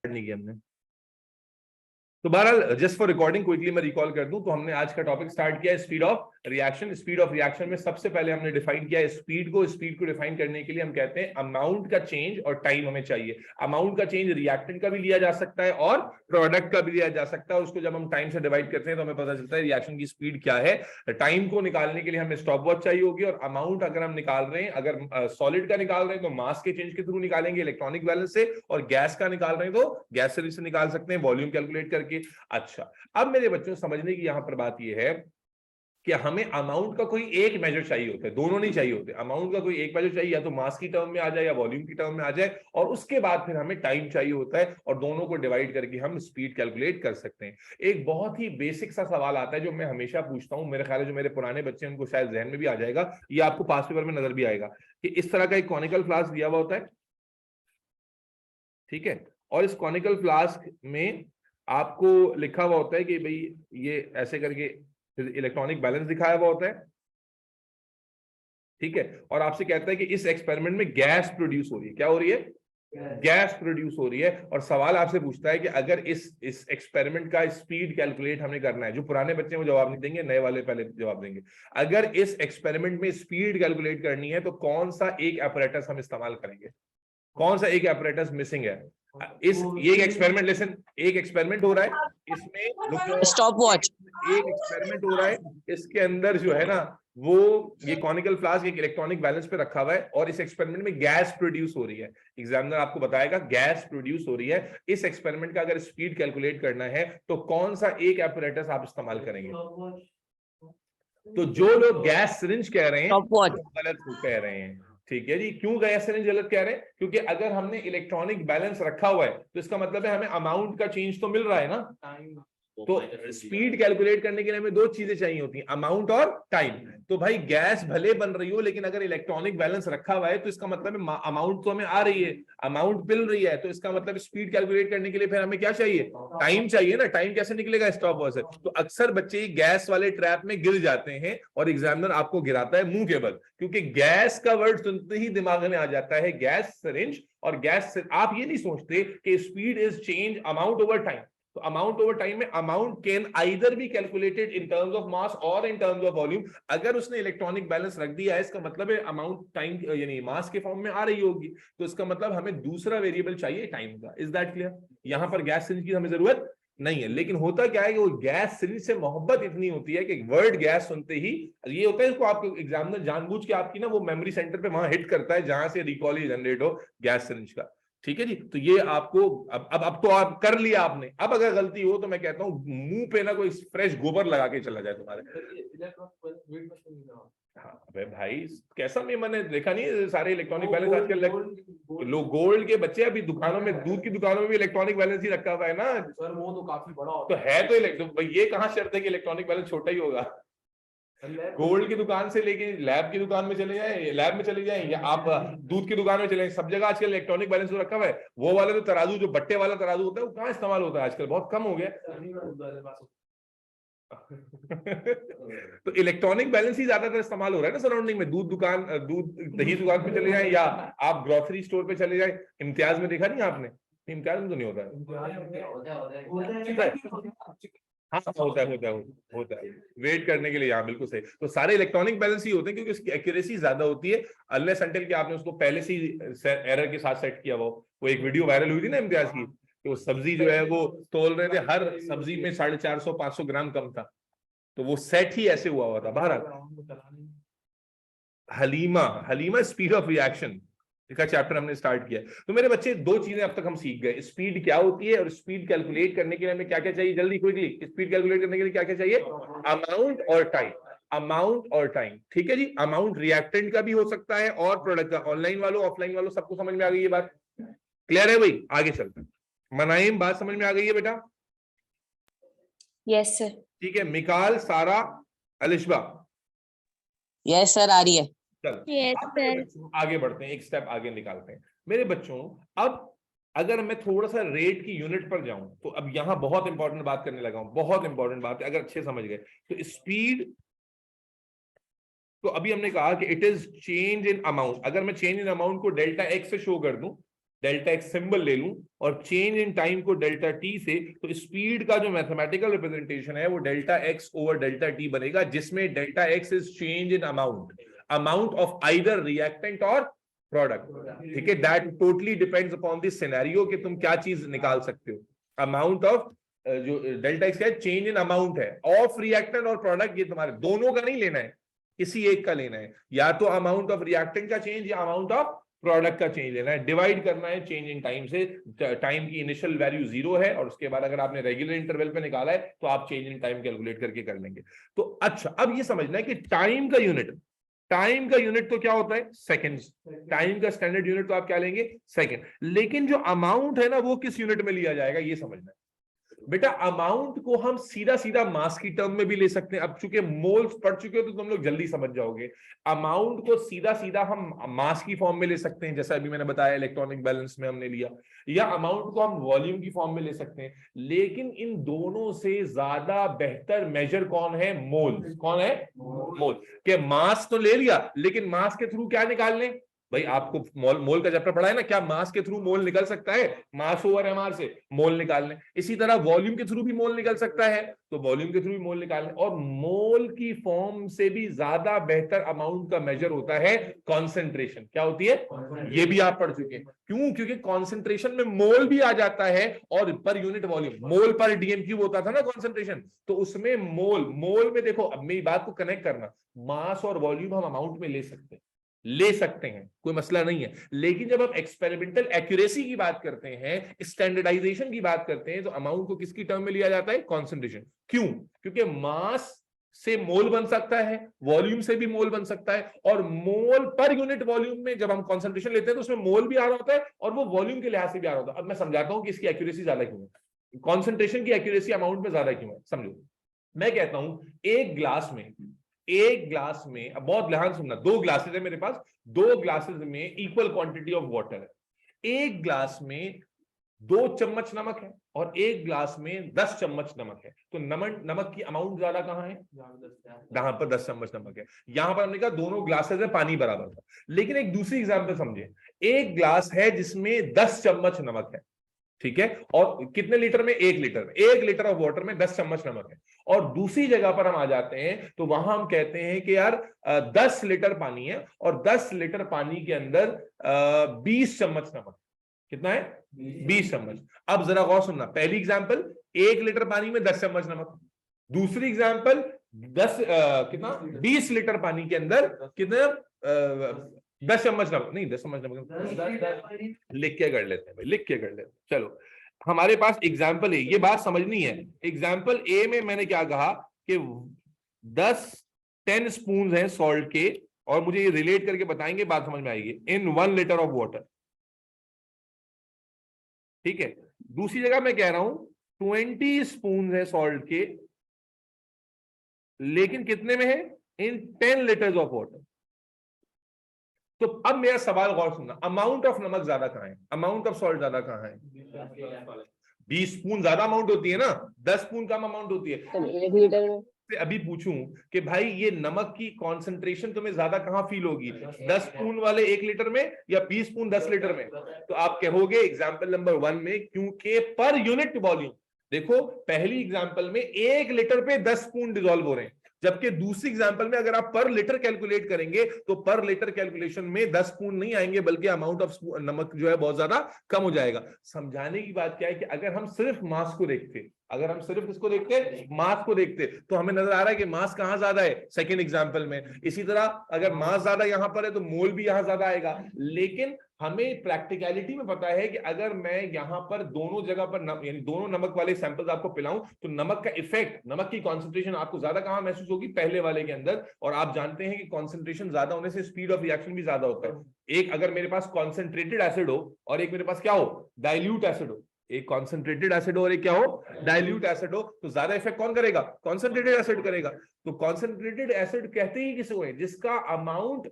नहीं किया हमने। तो बहरहाल जस्ट फॉर रिकॉर्डिंग क्विकली मैं रिकॉल कर दूं तो हमने आज का टॉपिक स्टार्ट किया speed of reaction. Speed of reaction में सबसे पहले हमने डिफाइन किया स्पीड को डिफाइन करने के लिए हम कहते हैं अमाउंट का चेंज और टाइम हमें चाहिए। अमाउंट का चेंज रिएक्टेंट का भी लिया जा सकता है और प्रोडक्ट का भी लिया जा सकता है। उसको जब हम टाइम से डिवाइड करते हैं तो हमें पता चलता है रिएक्शन की स्पीड क्या है। टाइम को निकालने के लिए हमें स्टॉप वॉच चाहिए होगी और अमाउंट अगर हम निकाल रहे हैं, अगर सॉलिड का निकाल रहे हैं तो मास के चेंज के थ्रू निकालेंगे इलेक्ट्रॉनिक बैलेंस से, और गैस का निकाल रहे हैं तो गैस सीरीज से निकाल सकते हैं वॉल्यूम कैलकुलेट करके। अच्छा, अब मेरे बच्चों समझने की यहां पर बात यह है कि हमें अमाउंट का कोई एक मेजर चाहिए होता है, दोनों नहीं चाहिए होते। अमाउंट का कोई एक मेजर चाहिए, या तो मास की टर्म में आ जाए या वॉल्यूम की टर्म में आ जाए, और उसके बाद फिर हमें टाइम चाहिए होता है और दोनों को डिवाइड करके हम स्पीड कैलकुलेट कर सकते हैं। एक बहुत ही बेसिक सा सवाल आता है जो मैं हमेशा पूछता हूं, मेरे ख्याल है जो मेरे पुराने बच्चे उनको शायद जहन में भी आ जाएगा, ये आपको पास पेपर में नजर भी आएगा कि इस तरह का एक कॉनिकल फ्लास्क दिया हुआ होता है, ठीक है, और इस कॉनिकल फ्लास्क में आपको लिखा हुआ होता है कि भाई ये ऐसे करके इलेक्ट्रॉनिक बैलेंस दिखाया हुआ होता है, ठीक है, और आपसे कहता है कि इस एक्सपेरिमेंट में गैस प्रोड्यूस हो रही है। क्या हो रही है? गैस प्रोड्यूस हो रही है। और सवाल आपसे पूछता है कि अगर इस एक्सपेरिमेंट का स्पीड कैलकुलेट हमें करना है, जो पुराने बच्चे वो जवाब नहीं देंगे, नए वाले पहले जवाब देंगे। अगर इस एक्सपेरिमेंट में स्पीड कैलकुलेट करनी है तो कौन सा एक एपरेटस हम इस्तेमाल करेंगे? कौन सा एक एपरेटस मिसिंग है? ये एक्सपेरिमेंट, लेसन, एक एक्सपेरिमेंट हो रहा है, इसमें स्टॉप वॉच, एक एक्सपेरिमेंट हो रहा है, इसके अंदर जो है ना वो ये कॉनिकल फ्लास्क एक इलेक्ट्रॉनिक बैलेंस पे रखा हुआ है और इस एक्सपेरिमेंट में गैस प्रोड्यूस हो रही है। एग्जामिनर आपको बताएगा गैस प्रोड्यूस हो रही है। इस एक्सपेरिमेंट का अगर स्पीड कैलकुलेट करना है तो कौन सा एक एपरेटस आप इस्तेमाल करेंगे? तो जो लोग गैस सिरिंज कह रहे हैं वो गलत कह रहे हैं, ठीक है जी। क्यों गैस सिरिंज गलत कह रहे हैं? क्योंकि अगर हमने इलेक्ट्रॉनिक बैलेंस रखा हुआ है तो इसका मतलब है हमें अमाउंट का चेंज तो मिल रहा है ना। तो स्पीड कैलकुलेट करने के लिए हमें दो चीजें चाहिए होती हैं, अमाउंट और टाइम। तो भाई गैस भले बन रही हो लेकिन अगर इलेक्ट्रॉनिक बैलेंस रखा हुआ है तो इसका मतलब है अमाउंट तो हमें आ रही है, अमाउंट मिल रही है, तो इसका मतलब स्पीड कैलकुलेट करने के लिए फिर हमें क्या चाहिए? टाइम चाहिए ना। टाइम कैसे निकलेगा? स्टॉप वॉच से। तो अक्सर बच्चे गैस वाले ट्रैप में गिर जाते हैं और एग्जामिनर आपको गिराता है मुंह के बल, क्योंकि गैस का वर्ड सुनते ही दिमाग में आ जाता है गैस सिरिंज। और गैस आप ये नहीं सोचते कि speed is change amount over time. तो अमाउंट ओवर टाइम में amount can either be calculated in terms of mass और इन टर्म्स ऑफ वॉल्यूम। अगर उसने इलेक्ट्रॉनिक बैलेंस रख दिया है इसका मतलब है अमाउंट टाइम यानी मास के फॉर्म में आ रही होगी, तो इसका मतलब हमें दूसरा वेरिएबल चाहिए टाइम का। Is that clear? यहां पर गैस सिरिंज की हमें जरूरत नहीं है। लेकिन होता क्या है कि वो गैस सिरिंज से मोहब्बत इतनी होती है कि वर्ड गैस सुनते ही ये होता है, इसको आपको एग्जामिनर जानबूझ के आपकी ना वो मेमोरी सेंटर पे वहां हिट करता है जहां से रिकॉल ही जनरेट हो गैस सिरिंज का, ठीक है जी। तो ये आपको अब तो आप कर लिया आपने, अब अगर गलती हो तो मैं कहता हूं मुंह पे ना कोई फ्रेश गोबर लगा के चला जाए तुम्हारे। हाँ अबे भाई कैसा में मैंने देखा नहीं सारे इलेक्ट्रॉनिक बैलेंस आजकल लोग गोल्ड के बच्चे अभी दुकानों में, दूध की दुकानों में भी इलेक्ट्रॉनिक बैलेंस ही रखा हुआ है ना सर। वो तो काफी बड़ा तो है, तो ये कहाँ शर्त है कि इलेक्ट्रॉनिक बैलेंस छोटा ही होगा? गोल्ड की दुकान से लेके लैब की दुकान में चले जाए, लैब में चले जाए, या आप दूध की दुकान में चले जाए, सब जगह आजकल इलेक्ट्रॉनिक बैलेंस तो रखा हुआ है। वो वाला जो तराजू, जो बट्टे वाला तराजू होता है, वो कहाँ इस्तेमाल होता है आजकल? बहुत कम हो गया। तो इलेक्ट्रॉनिक बैलेंस ही ज्यादातर इस्तेमाल हो रहा है ना सराउंडिंग में। दूध दुकान, दूध दही दुकान पे चले जाए या आप ग्रोसरी स्टोर पे चले जाए। इम्तियाज में देखा नहीं आपने? इम्तियाज में तो नहीं होता है। हाँ होता है वेट करने के लिए। यहाँ बिल्कुल सही। तो सारे इलेक्ट्रॉनिक बैलेंस ही होते हैं क्योंकि उसकी एक्यूरेसी ज्यादा होती है, अनलेस अनटिल कि आपने उसको पहले से एरर के साथ सेट किया। वो एक वीडियो वायरल हुई थी ना इम्तियाज की, कि वो सब्जी जो है वो तोल रहे थे, हर सब्जी में 450-500 ग्राम कम था, तो वो सेट ही ऐसे हुआ था। बहरहाल हलीमा स्पीड ऑफ रिएक्शन का चैप्टर हमने स्टार्ट किया। तो मेरे बच्चे दो चीजें अब तक हम सीख गए, स्पीड क्या होती है और स्पीड कैलकुलेट करने के लिए हमें क्या क्या चाहिए। जल्दी क्विकली, स्पीड कैलकुलेट करने के लिए क्या क्या चाहिए? अमाउंट और टाइम। अमाउंट और टाइम, ठीक है जी। अमाउंट रिएक्टेंट का भी हो सकता है और प्रोडक्ट का। ऑनलाइन वालों ऑफलाइन वालों सबको समझ में आ गई ये बात? क्लियर है भाई? आगे चलते हैं। मनाइम बात समझ में आ गई है बेटा? Yes sir. ठीक है। मिकाल, सारा, अलिशबा? यस सर, आ रही है। चलो आगे बढ़ते हैं, एक स्टेप आगे निकालते हैं मेरे बच्चों। अब अगर मैं थोड़ा सा रेट की यूनिट पर जाऊं तो अब यहां बहुत इंपॉर्टेंट बात करने लगा हूं, बहुत इंपॉर्टेंट बात है। अगर अच्छे समझ गए तो स्पीड, तो अभी हमने कहा कि it is change in amount. अगर मैं चेंज इन अमाउंट को डेल्टा एक्स से शो कर दूं डेल्टा एक्स सिंबल ले लूं और चेंज इन टाइम को डेल्टा टी से, तो स्पीड का जो मैथमेटिकल रिप्रेजेंटेशन है वो delta x over delta T बनेगा, जिसमें delta x is change in amount of either reactant और प्रोडक्ट। ठीक है, that totally depends upon the scenario कि तुम क्या चीज निकाल सकते हो। अमाउंट ऑफ जो डेल्टा एक्स है चेंज इन अमाउंट है ऑफ रिएक्टेंट और प्रोडक्ट, ये तुम्हारे दोनों का नहीं लेना है, किसी एक का लेना है, या तो अमाउंट ऑफ रिएक्टेंट का चेंज या अमाउंट ऑफ प्रोडक्ट का चेंज लेना है, डिवाइड करना है चेंज इन टाइम से। टाइम की इनिशियल वैल्यू 0 है और उसके बाद अगर आपने रेगुलर इंटरवल पे निकाला है तो आप चेंज इन टाइम कैलकुलेट करके कर लेंगे। तो अच्छा, अब ये समझना है कि टाइम का यूनिट तो क्या होता है, सेकंड्स। टाइम का स्टैंडर्ड यूनिट तो आप क्या लेंगे, सेकंड। लेकिन जो अमाउंट है ना वो किस यूनिट में लिया जाएगा, ये समझना है। बेटा अमाउंट को हम सीधा सीधा मास की टर्म में भी ले सकते हैं। अब चूंकि मोल्स पढ़ चुके हो तो तुम लोग जल्दी समझ जाओगे। अमाउंट को सीधा सीधा हम मास की फॉर्म में ले सकते हैं, जैसा अभी मैंने बताया इलेक्ट्रॉनिक बैलेंस में हमने लिया, या अमाउंट को हम वॉल्यूम की फॉर्म में ले सकते हैं। लेकिन इन दोनों से ज्यादा बेहतर मेजर कौन है, मोल। कौन है, मोल। के मास तो ले लिया, लेकिन मास के थ्रू क्या निकाल लें भाई, आपको मोल का चैप्टर पढ़ा है ना, क्या मास के थ्रू मोल निकल सकता है, मास ओवर एमआर से मोल निकाल लें। इसी तरह वॉल्यूम के थ्रू भी मोल निकल सकता है, तो वॉल्यूम के थ्रू भी मोल निकाल लें। और मोल की फॉर्म से भी ज्यादा बेहतर अमाउंट का मेजर होता है कॉन्सेंट्रेशन। क्या होती है, ये भी आप पढ़ चुके हैं। क्यों, क्योंकि कॉन्सेंट्रेशन में मोल भी आ जाता है और पर यूनिट वॉल्यूम, मोल पर डीएम क्यूब होता था ना कॉन्सेंट्रेशन, तो उसमें मोल में देखो, अब मेरी बात को कनेक्ट करना, मास और वॉल्यूम हम अमाउंट में ले सकते हैं, कोई मसला नहीं है। लेकिन जब हम एक्सपेरिमेंटल एक्यूरेसी की बात करते हैं, स्टैंडर्डाइजेशन की बात करते हैं, तो अमाउंट को किसकी टर्म में लिया जाता है, कॉन्सेंट्रेशन। क्यों, क्योंकि मास से मोल बन सकता है, वॉल्यूम से भी मोल बन सकता है, और मोल पर यूनिट वॉल्यूम में जब हम कॉन्सेंट्रेशन लेते हैं तो उसमें मोल भी आ रहा होता है और वो वॉल्यूम के लिहाज से भी आ रहा होता है। अब मैं समझाता हूं कि इसकी एक्यूरेसी ज्यादा क्यों है, कॉन्सेंट्रेशन की एक्यूरेसी अमाउंट में ज्यादा क्यों है। समझो, मैं कहता हूं एक ग्लास में, अब बहुत ध्यान सुनना, 2 ग्लासेस है मेरे पास, 2 ग्लासेस में इक्वल क्वांटिटी ऑफ वाटर है। एक ग्लास में 2 चम्मच नमक है और एक ग्लास में 10 चम्मच नमक है। तो नमक की अमाउंट ज्यादा कहां है, यहां पर 10 चम्मच नमक है। यहां पर हमने कहा दोनों ग्लासेस में पानी बराबर था। लेकिन एक दूसरी एग्जांपल समझे, एक ग्लास है जिसमें 10 चम्मच नमक है, ठीक है, और कितने लीटर में, 1 लीटर में, 1 लीटर ऑफ वाटर में 10 चम्मच नमक है। और दूसरी जगह पर हम आ जाते हैं तो वहां हम कहते हैं कि यार 10 लीटर पानी है और 10 लीटर पानी के अंदर 20 चम्मच नमक। कितना है, 20 चम्मच। अब जरा गौर सुनना, पहली एग्जांपल 1 लीटर पानी में 10 चम्मच नमक, दूसरी एग्जांपल 20 लीटर पानी के अंदर कितना, 10 चम्मच नमक, नहीं 10 चम्मच नमक, लिख के कर लेते हैं भाई, लिख के कर लेते हैं। चलो, हमारे पास एग्जाम्पल ए, ये बात समझनी है। एग्जाम्पल ए में मैंने क्या कहा कि 10 स्पून हैं सॉल्ट के, और मुझे ये रिलेट करके बताएंगे, बात समझ में आएगी, इन 1 लीटर ऑफ वाटर। ठीक है, दूसरी जगह मैं कह रहा हूं 20 स्पून है सॉल्ट के, लेकिन कितने में है, इन 10 लीटर्स ऑफ वाटर। तो अब मेरा सवाल गौर सुनना, अमाउंट ऑफ नमक ज्यादा कहां है, अमाउंट ऑफ सॉल्ट ज्यादा कहां है। 20 स्पून ज्यादा अमाउंट होती है ना, 10 स्पून कम अमाउंट होती है। 1 लीटर में अभी पूछूं कि भाई ये नमक की कॉन्सेंट्रेशन तुम्हें ज्यादा कहां फील होगी, 10 स्पून वाले 1 लीटर में या 20 स्पून 10 लीटर में। तो आप कहोगे एग्जाम्पल नंबर 1 में, क्योंकि पर यूनिट वॉल्यूम, देखो पहली एग्जाम्पल में 1 लीटर पे 10 स्पून डिसॉल्व हो रहे हैं, जबकि दूसरी एग्जांपल में अगर आप पर लीटर कैलकुलेट करेंगे तो पर लीटर कैलकुलेशन में 10 स्पून नहीं आएंगे, बल्कि अमाउंट ऑफ नमक जो है बहुत ज्यादा कम हो जाएगा। समझाने की बात क्या है कि अगर हम सिर्फ मास को देखते, अगर हम सिर्फ इसको देखते, मास को देखते, तो हमें नजर आ रहा है कि मास कहां ज्यादा है, सेकंड एग्जांपल में। इसी तरह अगर मास ज्यादा यहां पर है तो मोल भी यहां ज्यादा आएगा। लेकिन हमें प्रैक्टिकलिटी में पता है कि अगर मैं यहां पर दोनों जगह पर यानी दोनों नमक वाले सैंपल्स आपको पिलाऊं तो नमक का इफेक्ट, नमक की कॉन्सेंट्रेशन आपको ज्यादा कहां महसूस होगी, पहले वाले के अंदर। और आप जानते हैं कि कॉन्सेंट्रेशन ज्यादा होने से स्पीड ऑफ रिएक्शन भी ज्यादा होता है। एक अगर मेरे पास कॉन्सेंट्रेटेड एसिड हो और एक मेरे पास क्या हो, डाइल्यूट एसिड हो, एक कॉन्सेंट्रेटेड एसिड हो और एक क्या हो, डाइल्यूट एसिड हो, तो ज्यादा इफेक्ट कौन करेगा, कॉन्सेंट्रेटेड एसिड करेगा। तो कॉन्सेंट्रेटेड एसिड कहते ही किसे हुए, जिसका अमाउंट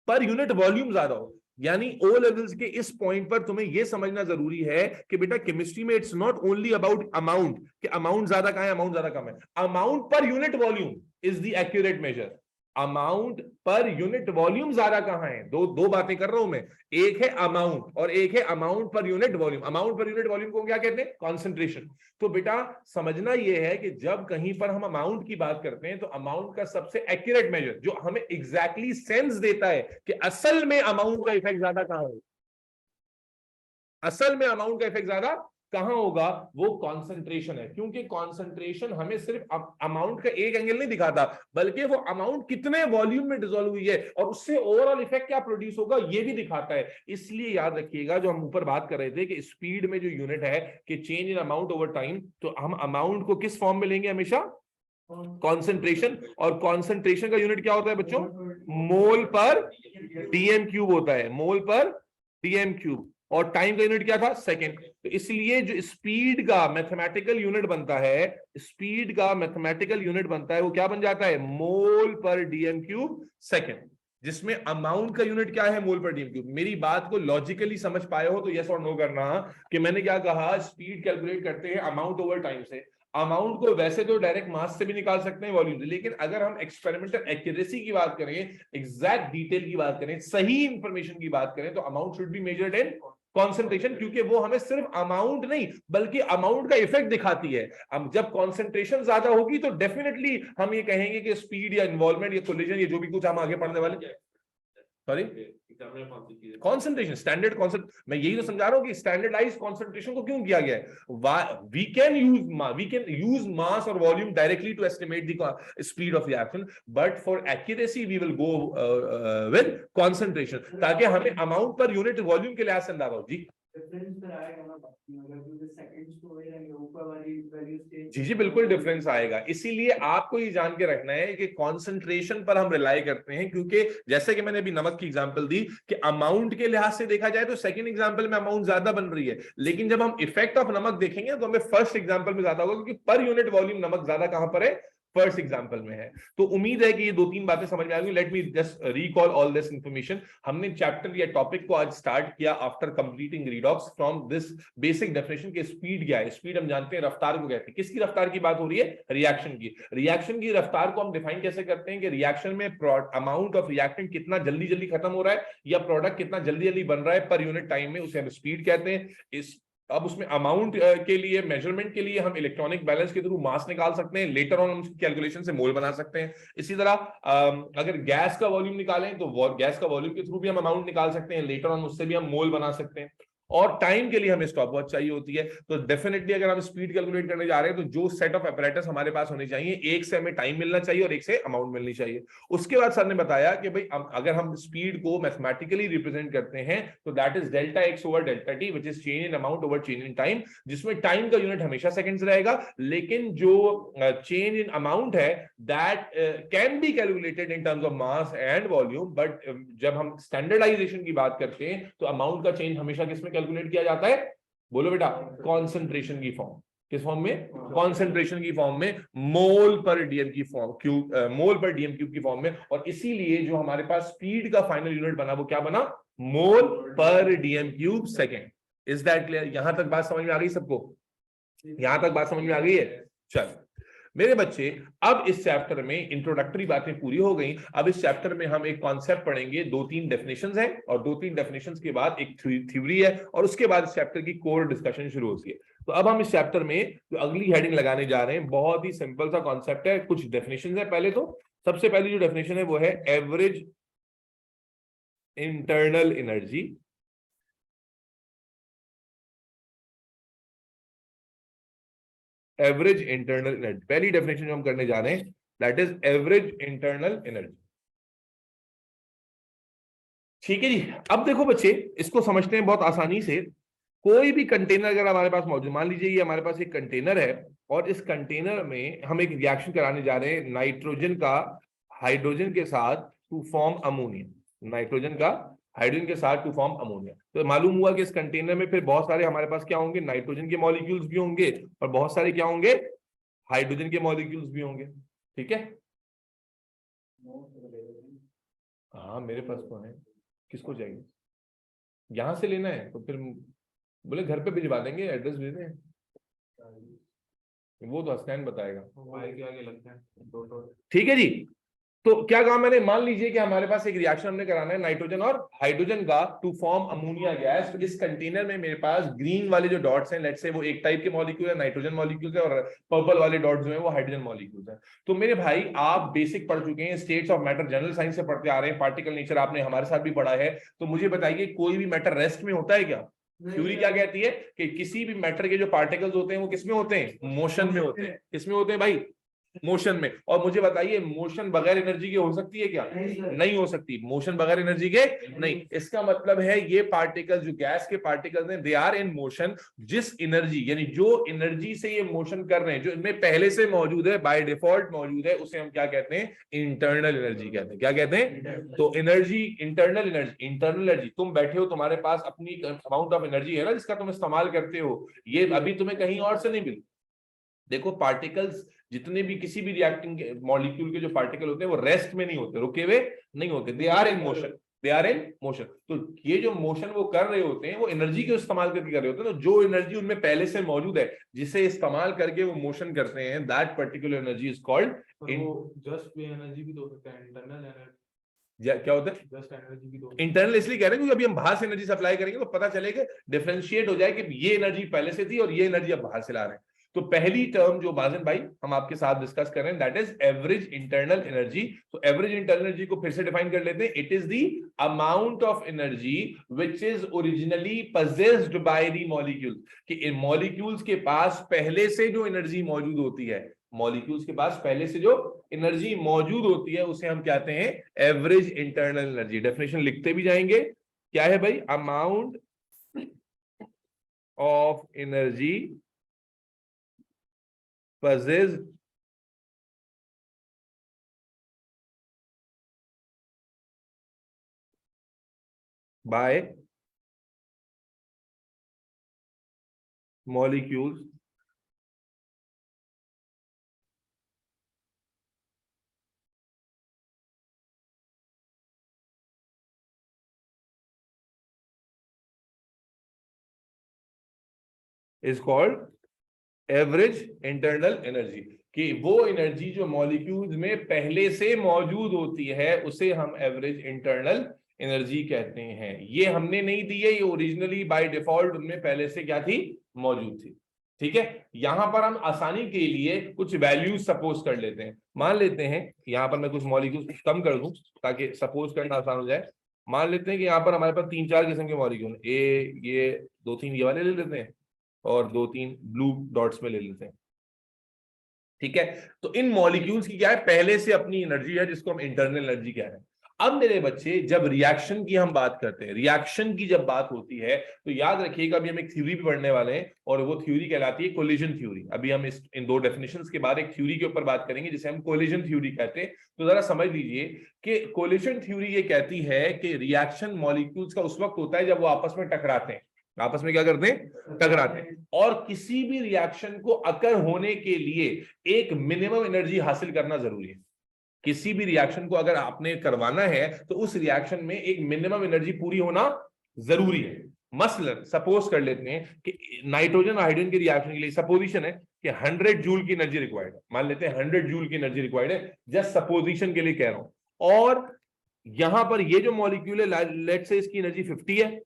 पर यूनिट वॉल्यूम ज्यादा हो। यानी ओ लेवल्स के इस पॉइंट पर तुम्हें यह समझना जरूरी है कि बेटा केमिस्ट्री में it's not only about amount, कि अमाउंट ज्यादा कहां है, अमाउंट ज्यादा कम है। Amount per unit volume is the accurate measure. Amount per unit volume ज्यादा कहाँ है? दो बातें कर रहा हूं मैं, एक है अमाउंट और एक है amount per unit volume. Amount per unit volume को क्या कहते हैं? कॉन्सेंट्रेशन। तो बेटा समझना यह है कि जब कहीं पर हम अमाउंट की बात करते हैं तो अमाउंट का सबसे एक्यूरेट मेजर जो हमें एग्जैक्टली सेंस देता है कि असल में अमाउंट का इफेक्ट ज्यादा कहां होगा, असल में अमाउंट का इफेक्ट ज्यादा कहां होगा, वो कॉन्सेंट्रेशन है। क्योंकि कॉन्सेंट्रेशन हमें सिर्फ अमाउंट का एक एंगल नहीं दिखाता, बल्कि वो अमाउंट कितने वॉल्यूम में डिसॉल्व हुई है और उससे ओवरऑल इफेक्ट क्या प्रोड्यूस होगा ये भी दिखाता है। इसलिए याद रखिएगा, जो हम ऊपर बात कर रहे थे कि स्पीड में जो यूनिट है कि change in amount over time, तो हम अमाउंट को किस फॉर्म में लेंगे? हमेशा कॉन्सेंट्रेशन। और कॉन्सेंट्रेशन का यूनिट क्या होता है बच्चों? मोल पर डीएम क्यूब होता है, मोल पर डीएम क्यूब। और टाइम का यूनिट क्या था? सेकंड। तो इसलिए जो स्पीड का मैथमेटिकल यूनिट बनता है, स्पीड का मैथमेटिकल यूनिट बनता है, वो क्या बन जाता है? मोल पर डीएम क्यूब सेकंड। जिसमें अमाउंट का यूनिट क्या है? मोल पर डीएम क्यूब। मेरी बात को लॉजिकली समझ पाए हो तो यस और नो करना कि मैंने क्या कहा। स्पीड कैलकुलेट करते हैं अमाउंट ओवर टाइम से। अमाउंट को वैसे तो डायरेक्ट मास से भी निकाल सकते हैं, वॉल्यूम से, लेकिन अगर हम एक्सपेरिमेंटल एक्यूरेसी की बात करें, एग्जैक्ट डिटेल की बात करें, सही इंफॉर्मेशन की बात करें, तो amount should be measured in concentration, क्योंकि वो हमें सिर्फ अमाउंट नहीं बल्कि अमाउंट का इफेक्ट दिखाती है। अब जब कॉन्सेंट्रेशन ज्यादा होगी तो डेफिनेटली हम ये कहेंगे कि स्पीड या इन्वॉल्वमेंट या कोलिजन, ये जो भी कुछ हम आगे पढ़ने वाले, सॉरी, कॉन्सेंट्रेशन, स्टैंडर्ड कॉन्सेंट, मैं यही तो समझा रहा हूं कि स्टैंडर्डाइज कॉन्सेंट्रेशन को क्यों किया गया है। वी कैन यूज मास और volume directly to estimate the speed of reaction, but for accuracy we will go with concentration, ताकि हमें अमाउंट पर यूनिट वॉल्यूम के लिहाज से अंदाजा हो। जी जी बिल्कुल डिफरेंस आएगा। इसीलिए आपको ये जान के रखना है कि कंसंट्रेशन पर हम रिलाई करते हैं, क्योंकि जैसे कि मैंने अभी नमक की एग्जांपल दी कि अमाउंट के लिहाज से देखा जाए तो सेकंड एग्जांपल में अमाउंट ज्यादा बन रही है, लेकिन जब हम इफेक्ट ऑफ नमक देखेंगे तो हमें फर्स्ट एग्जांपल में ज्यादा होगा, क्योंकि पर यूनिट वॉल्यूम नमक ज्यादा कहां पर है? फर्स्ट एग्जांपल में है। तो उम्मीद है कि ये 2-3 बातें समझ में आ गई। Let me just recall all this information. हमने चैप्टर या टॉपिक को आज स्टार्ट किया after completing redox from this basic definition के स्पीड क्या है। स्पीड हम जानते हैं रफ्तार को कहते हैं। किसकी रफ्तार की बात हो रही है? रिएक्शन की। रिएक्शन की रफ्तार को हम डिफाइन कैसे करते हैं कि रिएक्शन में अमाउंट ऑफ रिएक्टेंट कितना जल्दी जल्दी खत्म हो रहा है या प्रोडक्ट कितना जल्दी जल्दी बन रहा है पर यूनिट टाइम में, उसे हम स्पीड कहते हैं। इस अब उसमें अमाउंट के लिए, मेजरमेंट के लिए हम इलेक्ट्रॉनिक बैलेंस के थ्रू मास निकाल सकते हैं, लेटर ऑन हम कैलकुलेशन से मोल बना सकते हैं। इसी तरह अगर गैस का वॉल्यूम निकालें तो गैस का वॉल्यूम के थ्रू भी हम अमाउंट निकाल सकते हैं, लेटर ऑन उससे भी हम मोल बना सकते हैं। और टाइम के लिए हमें स्टॉप वॉच चाहिए होती है। तो डेफिनेटली अगर हम स्पीड कैलकुलेट करने जा रहे हैं तो जो सेट ऑफ अपैरेटस हमारे पास होने चाहिए, एक से हमें टाइम मिलना चाहिए और एक से अमाउंट मिलनी चाहिए। उसके बाद सर ने बताया कि भाई अगर हम स्पीड को मैथमेटिकली रिप्रेजेंट करते हैं तो that is delta x over delta T, which is change in amount over change in time, जिसमें टाइम का यूनिट हमेशा सेकंड्स रहेगा, लेकिन जो चेंज इन अमाउंट है that can be calculated in terms of mass and volume. But जब हम standardisation की बात करते हैं तो अमाउंट का चेंज हमेशा किसमें कैलकुलेट किया जाता है? बोलो बेटा, कॉन्सेंट्रेशन की फॉर्म। किस फॉर्म में? कॉन्सेंट्रेशन की फॉर्म में, मोल पर डीएम की फॉर्म क्यूब, मोल पर डीएम क्यूब की फॉर्म में। और इसीलिए जो हमारे पास स्पीड का फाइनल यूनिट बना वो क्या बना? मोल पर DM cube second. Is that clear? यहां तक बात समझ में आ गई सबको? यहां तक बात समझ में आ गई है? चल मेरे बच्चे, अब इस चैप्टर में इंट्रोडक्टरी बातें पूरी हो गई। अब इस चैप्टर में हम एक कॉन्सेप्ट पढ़ेंगे, 2-3 डेफिनेशंस हैं और 2-3 डेफिनेशंस के बाद एक थ्योरी है और उसके बाद इस चैप्टर की कोर डिस्कशन शुरू होती है। तो अब हम इस चैप्टर में जो अगली हेडिंग लगाने जा रहे हैं, बहुत ही सिंपल सा कॉन्सेप्ट है। कुछ डेफिनेशंस है। पहले तो सबसे पहली जो डेफिनेशन है वो है average internal energy. Average internal energy, पहली डेफिनेशन जो हम करने जा रहे हैं that is average internal energy. ठीक है जी। अब देखो बच्चे, इसको समझते हैं बहुत आसानी से। कोई भी कंटेनर अगर हमारे पास मौजूद, मान लीजिए ये हमारे पास एक कंटेनर है और इस कंटेनर में हम एक रिएक्शन कराने जा रहे हैं नाइट्रोजन का हाइड्रोजन के साथ टू फॉर्म अमोनिया, नाइट्रोजन का हाइड्रोजन के साथ टू फॉर्म अमोनिया। तो मालूम हुआ कि इस कंटेनर में फिर बहुत सारे हमारे पास क्या होंगे? नाइट्रोजन के मॉलिक्यूल्स भी होंगे और बहुत सारे क्या होंगे? हाइड्रोजन के मॉलिक्यूल्स भी होंगे। ठीक है? हाँ मेरे पास कौन है? किसको चाहिए? यहां से लेना है तो फिर बोले घर पे भिजवा देंगे, एड्रेस भेज दें। वो तो हसनैन बताएगा। ठीक है जी। तो क्या कहा मैंने, मान लीजिए कि हमारे पास एक रिएक्शन हमने कराना है नाइट्रोजन और हाइड्रोजन का टू फॉर्म अमोनिया गैस। तो इस कंटेनर में मेरे पास ग्रीन वाले जो डॉट्स हैं, लेट्स से वो एक टाइप के मॉलिक्यूल है, नाइट्रोजन मॉलिक्यूल है, और पर्पल वाले डॉट्स जो है वो हाइड्रोजन मॉलिक्यूल है। तो मेरे भाई आप बेसिक पढ़ चुके हैं, states of matter general science से पढ़ते आ रहे हैं, पार्टिकल नेचर आपने हमारे साथ भी पढ़ा है। तो मुझे बताइए कोई भी मैटर रेस्ट में होता है क्या? थ्योरी क्या कहती है कि किसी भी मैटर के जो पार्टिकल्स होते हैं वो किसमें होते हैं? मोशन में होते हैं। किसमें होते हैं भाई? मोशन में। और मुझे बताइए मोशन बगैर एनर्जी के हो सकती है क्या? नहीं हो सकती। मोशन बगैर एनर्जी के नहीं। इसका मतलब है ये पार्टिकल्स जो गैस के पार्टिकल्स हैं, दे आर इन मोशन। जिस एनर्जी यानी जो एनर्जी से ये मोशन कर रहे हैं, जो इनमें पहले से मौजूद है, बाय डिफॉल्ट मौजूद है, उसे हम क्या कहते हैं? इंटरनल एनर्जी कहते हैं। क्या कहते हैं? तो energy, internal energy, internal energy, तुम बैठे हो, तुम्हारे पास अपनी अमाउंट ऑफ एनर्जी है ना, जिसका तुम इस्तेमाल करते हो, ये अभी तुम्हें कहीं और से नहीं मिली। देखो पार्टिकल्स जितने भी किसी भी रिएक्टिंग मॉलिक्यूल के जो पार्टिकल होते हैं वो रेस्ट में नहीं होते, रुके हुए नहीं होते, they are in motion, they are in motion. तो ये जो मोशन वो कर रहे होते हैं वो एनर्जी के इस्तेमाल करके कर रहे होते हैं। तो जो एनर्जी उनमें पहले से मौजूद है, जिसे इस्तेमाल करके वो मोशन करते हैं, that particular energy is called just energy भी तो सकता है, इंटरनल एनर्जी। क्या होता है? जस्ट एनर्जी भी तो इंटरनल इसलिए कह रहे हैं क्योंकि अभी हम बाहर से एनर्जी सप्लाई करेंगे तो पता चलेगा, डिफरेंशिएट हो जाए कि ये एनर्जी पहले से थी और ये एनर्जी अब बाहर से ला रहे हैं। तो पहली टर्म जो माजन भाई हम आपके साथ डिस्कस कर रहे हैं, that is average internal energy. तो एवरेज इंटरनल एनर्जी को फिर से डिफाइन कर लेते हैं। It is the amount of energy which is originally possessed by the molecule. कि इन मॉलिक्यूल्स के पास पहले से जो एनर्जी मौजूद होती है, मॉलिक्यूल्स के पास पहले से जो एनर्जी मौजूद होती है, उसे हम कहते हैं एवरेज इंटरनल एनर्जी। डेफिनेशन लिखते भी जाएंगे। क्या है भाई? Amount of energy possessed by molecules is called average internal energy. कि वो एनर्जी जो मॉलिक्यूल्स में पहले से मौजूद होती है उसे हम एवरेज इंटरनल एनर्जी कहते हैं। ये हमने नहीं दी है, ये ओरिजिनली बाय डिफॉल्ट उनमें पहले से क्या थी? मौजूद थी। ठीक है, यहां पर हम आसानी के लिए कुछ वैल्यूज सपोज कर लेते हैं। मान लेते हैं यहां पर मैं कुछ मॉलिक्यूल्स कम कर दूं ताकि सपोज करना आसान हो जाए। मान लेते हैं कि यहाँ पर हमारे पास 3-4 किस्म के मॉलिक्यूल, ये 2-3 ये वाले ले लेते हैं और 2-3 ब्लू डॉट्स में ले लेते हैं। ठीक है, तो इन मॉलिक्यूल्स की क्या है? पहले से अपनी एनर्जी है, जिसको हम इंटरनल एनर्जी कह रहे हैं। अब मेरे बच्चे जब रिएक्शन की हम बात करते हैं, रिएक्शन की जब बात होती है तो याद रखिएगा, अभी हम एक थ्योरी भी पढ़ने वाले हैं और वो थ्योरी कहलाती है कोलिजन थ्योरी। अभी हम इन दो डेफिनेशंस के बाद एक थ्योरी के ऊपर बात करेंगे जिसे हम कोलिजन थ्योरी कहते हैं। तो जरा समझ लीजिए कि कोलिजन थ्योरी ये कहती है कि रिएक्शन मॉलिक्यूल्स का उस वक्त होता है जब वो आपस में टकराते हैं। आपस में क्या करते हैं? टकराते हैं। और किसी भी रिएक्शन को अकर होने के लिए एक मिनिमम एनर्जी हासिल करना जरूरी है। किसी भी रिएक्शन को अगर आपने करवाना है तो उस रिएक्शन में एक मिनिमम एनर्जी पूरी होना जरूरी है। मसलन सपोज कर लेते हैं कि नाइट्रोजन और हाइड्रोजन के रिएक्शन के लिए सपोजिशन है कि 100 जूल की एनर्जी रिक्वायर्ड है। मान लेते हैं 100 जूल की एनर्जी रिक्वायर्ड है, जस्ट सपोजिशन के लिए कह रहा हूं। और यहां पर ये जो मॉलिक्यूल है, लेट्स से इसकी एनर्जी 50 है,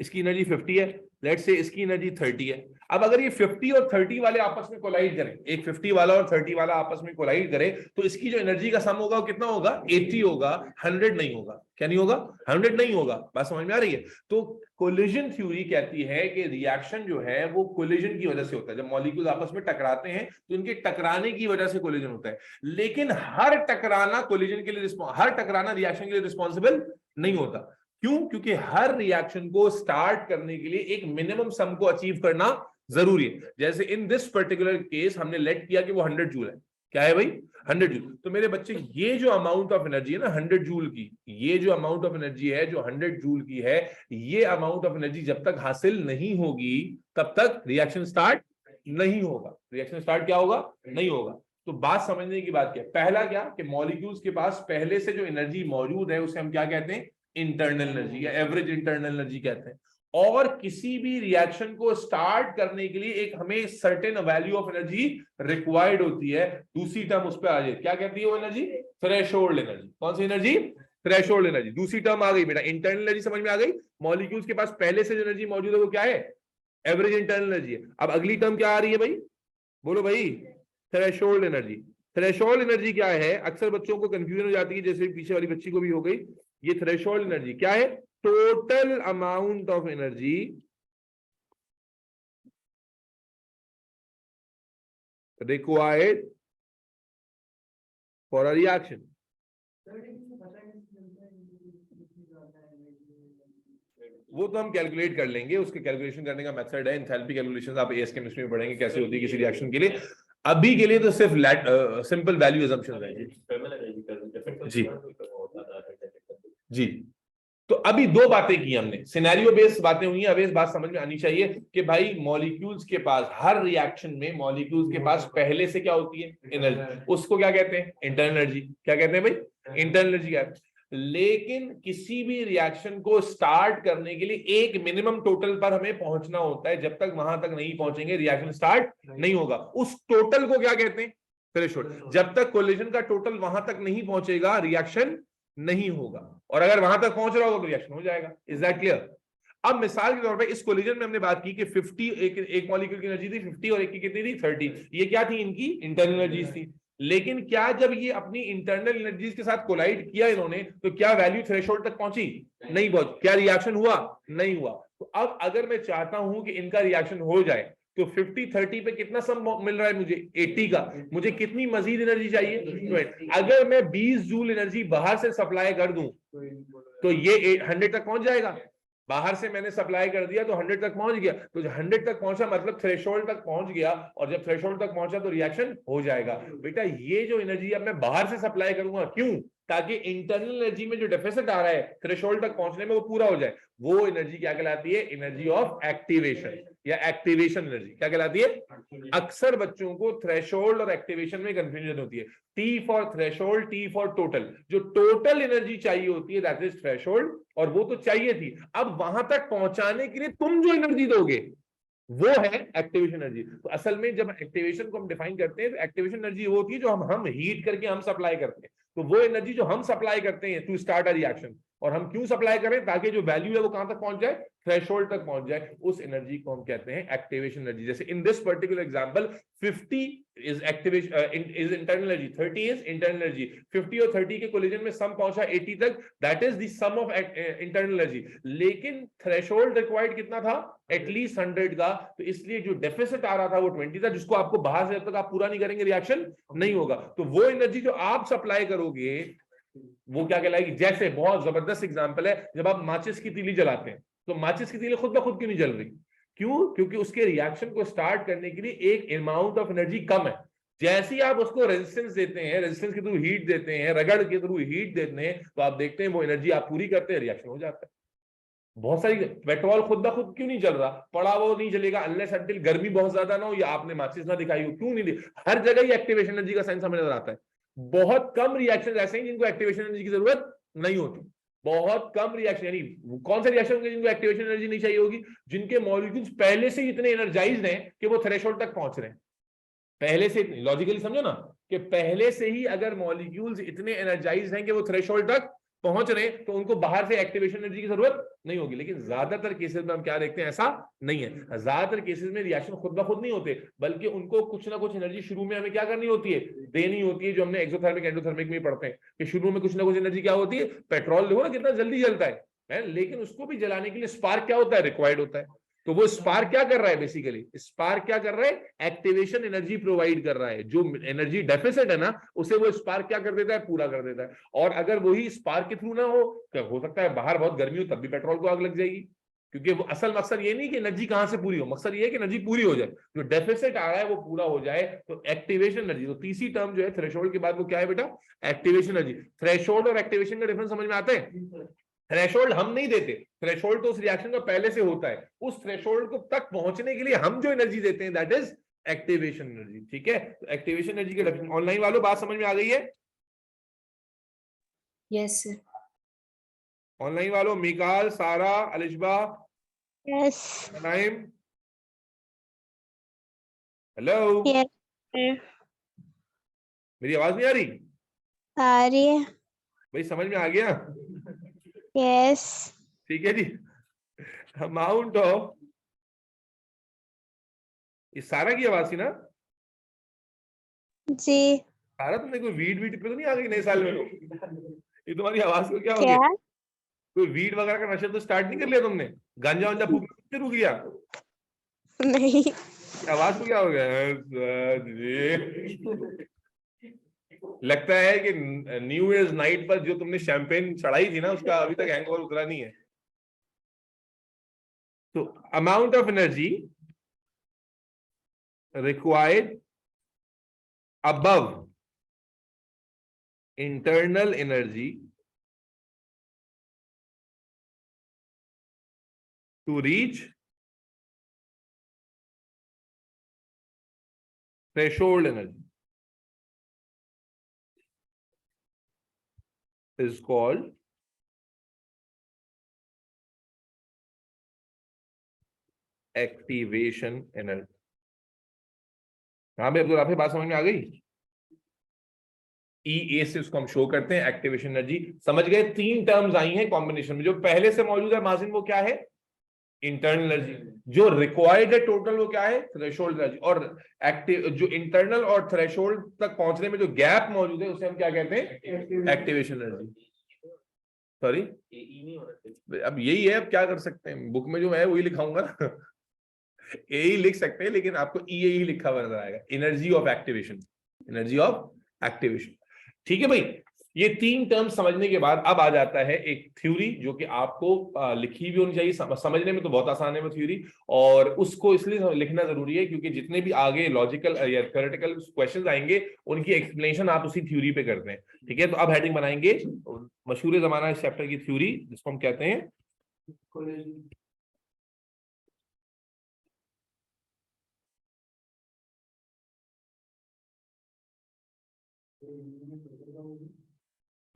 इसकी एनर्जी 50 है, लेट्स से इसकी एनर्जी 30 है। अब अगर ये 50 और 30 वाले आपस में कोलाइड करें, एक 50 वाला और 30 वाला आपस में कोलाइड करें, तो इसकी जो एनर्जी का सम होगा वो कितना होगा? 80 होगा, 100 नहीं होगा। क्या नहीं होगा? 100 नहीं होगा। बात समझ में आ रही है? तो कोलिजन थ्योरी कहती है कि रिएक्शन जो है वो कोलिजन की वजह से होता है। जब मॉलिक्यूल आपस में टकराते हैं तो इनके टकराने की वजह से कोलिजन होता है। लेकिन हर टकराना कोलिजन के लिए, हर टकराना रिएक्शन के लिए रिस्पॉन्सिबल नहीं होता। क्यों? क्योंकि हर रिएक्शन को स्टार्ट करने के लिए एक मिनिमम सम को अचीव करना जरूरी है। जैसे इन दिस पर्टिकुलर केस हमने लेट किया कि वो 100 जूल है। क्या है भाई? 100 जूल। तो मेरे बच्चे ये जो अमाउंट ऑफ एनर्जी है ना 100 जूल की, ये जो अमाउंट ऑफ एनर्जी है जो 100 जूल की है, ये अमाउंट ऑफ एनर्जी जब तक हासिल नहीं होगी तब तक रिएक्शन स्टार्ट नहीं होगा। रिएक्शन स्टार्ट क्या होगा? नहीं होगा। तो बात समझने की बात क्या है? पहला क्या कि मॉलिक्यूल्स के पास पहले से जो एनर्जी मौजूद है उसे हम क्या कहते हैं? इंटरनल एनर्जी या एवरेज इंटरनल एनर्जी कहते हैं। और किसी भी रिएक्शन को स्टार्ट करने के लिए एक हमें certain value of energy required होती है। दूसरी टर्म उस पर आ जाए, क्या कहती है वो एनर्जी? Threshold energy. कौन सी एनर्जी? Threshold energy. दूसरी टर्म आ गई बेटा, इंटरनल एनर्जी समझ में आ गई। मॉलिक्यूल्स के पास पहले से जो एनर्जी मौजूद है वो क्या है? एवरेज इंटरनल एनर्जी है। अब अगली टर्म क्या आ रही है भाई? बोलो भाई। Threshold energy. थ्रेशोल्ड एनर्जी क्या है? अक्सर बच्चों को कंफ्यूजन हो जाती है, जैसे पीछे वाली बच्ची को भी हो गई। ये थ्रेशोल्ड एनर्जी क्या है? Total amount of energy required for a reaction। वो तो हम कैलकुलेट कर लेंगे, उसके कैलकुलेशन करने का मेथड है, एंथैल्पी कैलकुलेशन आप एएस केमिस्ट्री में पढ़ेंगे कैसे होती है किसी रिएक्शन के लिए। अभी के लिए तो सिर्फ सिंपल वैल्यू असम्पशन रहेगी जी। जी तो अभी दो बातें की हमने, सिनेरियो बेस्ड बातें हुई हैं। अब इस बात समझ में आनी चाहिए कि भाई मॉलिक्यूल्स के पास, हर रिएक्शन में मॉलिक्यूल्स के पास पहले से क्या होती है? एनर्जी। उसको क्या कहते हैं? Internal energy. क्या कहते हैं भाई? इंटरनल एनर्जी क्या है? लेकिन किसी भी रिएक्शन को स्टार्ट करने के लिए एक मिनिमम टोटल पर हमें पहुंचना होता है। जब तक वहां तक नहीं पहुंचेंगे रिएक्शन स्टार्ट नहीं होगा। उस टोटल को क्या कहते हैं? थ्रेशोल्ड। जब तक कोलिजन का टोटल वहां तक नहीं पहुंचेगा रिएक्शन नहीं होगा, और अगर वहां तक पहुंच रहा होगा तो रिएक्शन हो जाएगा। Is that clear? अब मिसाल के तौर पे इस कोलिजन में हमने बात की कि 50 एक मॉलिक्यूल की एनर्जी थी 50 और एक की कितनी थी 30। ये क्या थी? इनकी इंटरनल एनर्जीज थी। लेकिन क्या जब ये अपनी इंटरनल एनर्जीज के साथ कोलाइड किया इन्होंने, तो क्या वैल्यू थ्रेशोल्ड तक पहुंची? नहीं पहुंची। क्या रिएक्शन हुआ? नहीं हुआ। तो अब अगर मैं चाहता हूं कि इनका रिएक्शन हो जाए, तो 50-30 पे कितना सम मिल रहा है मुझे? 80 का। मुझे कितनी मजीद एनर्जी चाहिए? 20। अगर मैं 20 जूल एनर्जी बाहर से सप्लाई कर दूं तो ये 100 तक पहुंच जाएगा। बाहर से मैंने सप्लाई कर दिया तो 100 तक पहुंच गया। तो 100 तक पहुंचा मतलब थ्रेशोल्ड तक पहुंच गया, और जब थ्रेशोल्ड तक पहुंचा तो रिएक्शन हो जाएगा। बेटा ये जो एनर्जी अब मैं बाहर से सप्लाई करूंगा, क्यों? ताकि इंटरनल एनर्जी में जो डेफिसिट आ रहा है थ्रेशोल्ड तक पहुंचने में, वो पूरा हो जाए। वो एनर्जी क्या कहलाती है? एनर्जी ऑफ एक्टिवेशन या एक्टिवेशन एनर्जी। क्या कहलाती है? अक्सर बच्चों को थ्रेशोल्ड और एक्टिवेशन में कंफ्यूजन होती है। T for threshold, T for total. जो टोटल एनर्जी चाहिए होती है दैट इज थ्रेशोल्ड, और वो तो चाहिए थी। अब वहां तक पहुंचाने के लिए तुम जो एनर्जी दोगे वो है एक्टिवेशन एनर्जी। तो असल में जब एक्टिवेशन को हम डिफाइन करते हैं तो एक्टिवेशन एनर्जी वो होती है जो हम हीट करके हम सप्लाई करते हैं। तो वो एनर्जी जो हम सप्लाई करते हैं टू स्टार्ट अ रिएक्शन, और हम क्यों सप्लाई करें? ताकि जो वैल्यू है वो कहां तक पहुंच जाए? थ्रेशोल्ड तक पहुंच जाए। उस एनर्जी को हम कहते हैं एक्टिवेशन एनर्जी। जैसे in this particular example 50 is activation is internal energy, 30 is internal energy. 50 और 30 के कोलिजन में सम पहुंचा 80 तक, that is the sum of internal energy. लेकिन थ्रेशोल्ड रिक्वायर्ड कितना था? एटलीस्ट 100 का। तो इसलिए जो डेफिसिट आ रहा था वो 20 था, जिसको आपको बाहर से जब तक आप पूरा नहीं करेंगे रिएक्शन नहीं होगा। तो वो एनर्जी जो आप सप्लाई करोगे वो क्या कहलाएगी? जैसे बहुत जबरदस्त एग्जांपल है, जब आप माचिस की तीली जलाते हैं तो माचिस की तीली खुद ब खुद क्यों नहीं जल रही? क्यों? क्योंकि उसके रिएक्शन को स्टार्ट करने के लिए एक अमाउंट ऑफ एनर्जी कम है। जैसे ही आप उसको रेजिस्टेंस देते हैं, रेजिस्टेंस के थ्रू हीट देते हैं, रगड़ के थ्रू हीट देते हैं, तो आप देखते हैं वो एनर्जी आप पूरी करते हैं, रिएक्शन हो जाता है। बहुत सारी पेट्रोल खुद ब खुद क्यों नहीं जल रहा? पड़ा वो नहीं जलेगा अनलेस अनटिल गर्मी बहुत ज्यादा ना हो या आपने माचिस ना दिखाई हो। क्यों नहीं? हर जगह ही एक्टिवेशन एनर्जी का साइन हमें नजर आता है। बहुत कम रिएक्शन ऐसे हैं जिनको एक्टिवेशन एनर्जी की जरूरत नहीं होती। बहुत कम रिएक्शन, यानी कौन से रिएक्शन होंगे जिनको एक्टिवेशन एनर्जी नहीं चाहिए होगी? जिनके मॉलिक्यूल्स पहले से इतने एनर्जाइज्ड हैं कि वो थ्रेशोल्ड तक पहुंच रहे हैं। पहले से, लॉजिकली समझो ना, कि पहले से ही अगर मॉलिक्यूल्स इतने एनर्जाइज्ड हैं कि वो थ्रेशोल्ड तक पहुंच रहे हैं, तो उनको बाहर से एक्टिवेशन एनर्जी की जरूरत नहीं होगी। लेकिन ज्यादातर केसेस में हम क्या देखते हैं? ऐसा नहीं है। ज्यादातर केसेस में रिएक्शन खुद ब खुद नहीं होते, बल्कि उनको कुछ ना कुछ एनर्जी शुरू में हमें क्या करनी होती है? देनी होती है। जो हमने एक्सोथर्मिक एंडोथर्मिक में पढ़ते हैं कि शुरू में कुछ ना कुछ एनर्जी क्या होती है? पेट्रोल देखो ना कितना जल्दी जलता है, लेकिन उसको भी जलाने के लिए स्पार्क क्या होता है? रिक्वायर्ड होता है। तो वो स्पार्क क्या कर रहा है? बेसिकली स्पार्क क्या कर रहा है? एक्टिवेशन एनर्जी प्रोवाइड कर रहा है। जो एनर्जी डेफिसिट है ना, उसे वो स्पार्क क्या कर देता है? पूरा कर देता है। और अगर वही स्पार्क के थ्रू ना हो, तो हो सकता है बाहर बहुत गर्मी हो तब भी पेट्रोल को आग लग जाएगी। क्योंकि वो असल मकसद ये नहीं कि एनर्जी कहां से पूरी हो, मकसद ये है कि एनर्जी पूरी हो जाए, जो डेफिसिट आ रहा है वो पूरा हो जाए। तो एक्टिवेशन एनर्जी, तो तीसरी टर्म जो है थ्रेशोल्ड के बाद वो क्या है बेटा? Activation energy. थ्रेशोल्ड और एक्टिवेशन का डिफरेंस समझ में आता है? थ्रेशोल्ड हम नहीं देते, थ्रेशोल्ड तो उस रिएक्शन का पहले से होता है। उस थ्रेशोल्ड को तक पहुंचने के लिए हम जो एनर्जी देते हैं दैट इज एक्टिवेशन एनर्जी। ठीक है? तो एक्टिवेशन एनर्जी के डेफिनेशन ऑनलाइन वालों बात समझ में आ गई है? Yes sir. ऑनलाइन वालों मिकाल, सारा, Alishba, Yes. Time. Hello, Yes. sir. मेरी आवाज नहीं आ रही? आ रही है। भाई समझ में आ गया? Yes. ठीक है जी। अमाउंट ऑफ, ये सारा की आवाज थी ना? जी। सारा तुमने कोई वीड वीड पे तो नहीं आ गई नए साल में? ये तुम्हारी आवाज को क्या हो क्या? गया? कोई वीड वगैरह का नशा तो स्टार्ट नहीं कर लिया तुमने? गांजा वांजा फूकना शुरू किया? नहीं। आवाज को क्या हो गया? लगता है कि न्यू ईयर्स नाइट पर जो तुमने शैंपेन चढ़ाई थी ना, उसका अभी तक हैंगओवर उतरा नहीं है। तो amount of energy required above internal energy to reach threshold energy is called activation energy. हाँ भाई अब्दुल, आपकी बात समझ में आ गई? ई ए से उसको हम शो करते हैं एक्टिवेशन एनर्जी। समझ गए? 3 टर्म्स आई हैं कॉम्बिनेशन में। जो पहले से मौजूद है माजिन, वो क्या है? Internal energy. जो रिक्वायर्ड है टोटल, वो क्या है? Threshold energy. और एक्टिव, जो इंटरनल और थ्रेशोल्ड तक पहुंचने में जो गैप मौजूद है, उसे हम क्या कहते हैं? Activation energy. सॉरी, अब यही है, अब क्या कर सकते हैं? बुक में जो है वही लिखाऊंगा ना। ए ही लिख सकते हैं, लेकिन आपको ई ही लिखा हुआ नजर आएगा। Energy of activation, energy of activation. ठीक है भाई, ये 3 टर्म समझने के बाद अब आ जाता है एक थ्योरी, जो कि आपको लिखी भी होनी चाहिए। समझने में तो बहुत आसान है वो थ्योरी, और उसको इसलिए लिखना जरूरी है क्योंकि जितने भी आगे लॉजिकल या थ्योरेटिकल क्वेश्चंस आएंगे, उनकी एक्सप्लेनेशन आप उसी थ्योरी पे करते हैं। ठीक है, तो अब हेडिंग बनाएंगे मशहूर जमाना इस चैप्टर की थ्योरी, जिसको हम कहते हैं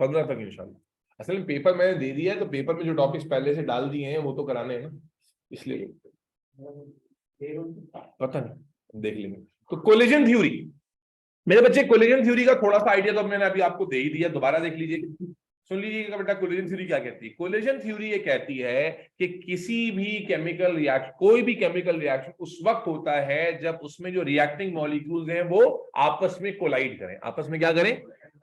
पंद्रह तक इंशाल्लाह। असल में पेपर मैंने दे दिया है, तो पेपर में जो टॉपिक्स पहले से डाल दिए हैं वो तो कराने हैं ना, इसलिए पता नहीं, देख लेंगे। तो कोलिजन थ्योरी, मेरे बच्चे, कोलिजन थ्योरी का थोड़ा सा आइडिया तो मैंने अभी आपको दे ही दिया, दोबारा देख लीजिए, सुन लीजिएगा बेटा। कोलिजन थ्योरी क्या कहती है? कोलिजन थ्योरी ये कहती है कि किसी भी केमिकल रिएक्शन, कोई भी केमिकल रिएक्शन उस वक्त होता है जब उसमें जो रिएक्टिंग मॉलिक्यूल्स हैं वो आपस में कोलाइड करें। आपस में क्या करें?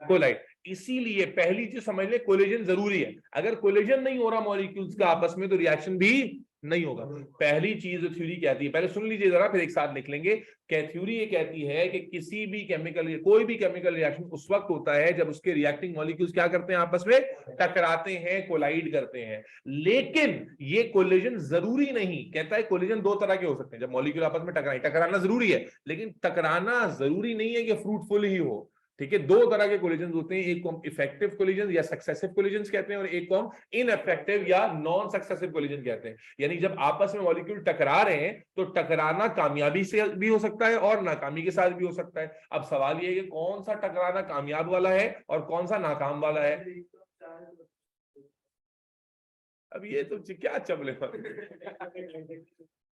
कोलाइड। इसीलिए पहली चीज समझ ले, कोलिजन जरूरी है। अगर कोलिजन नहीं हो रहा मॉलिक्यूल्स का आपस में, तो रिएक्शन भी नहीं होगा। पहली चीज थ्योरी कहती है, पहले सुन लीजिए जरा, फिर एक साथ लिख लेंगे। थ्योरी ये कहती है कि किसी भी केमिकल, कोई भी केमिकल रिएक्शन उस वक्त होता है जब उसके रिएक्टिंग मॉलिक्यूल्स क्या करते हैं? आपस में टकराते हैं, कोलाइड करते हैं। लेकिन ये कोलिजन जरूरी नहीं, कहता है कोलिजन 2 तरह के हो सकते हैं जब मॉलिक्यूल आपस में टकराए। टकराना जरूरी है, लेकिन टकराना जरूरी नहीं है कि फ्रूटफुल ही हो। ठीक है, 2 तरह के कोलिजन होते हैं, एक को हम इफेक्टिव कोलिजन या सक्सेसिव कोलिजन कहते हैं, और एक को हम इनइफेक्टिव या नॉन सक्सेसिव कोलिजन कहते हैं। यानी जब आपस में मॉलिक्यूल टकरा रहे हैं, तो टकराना कामयाबी से भी हो सकता है और नाकामी के साथ भी हो सकता है। अब सवाल ये है कि कौन सा टकराना कामयाब वाला है और कौन सा नाकाम वाला है। अब ये तो क्या चबले,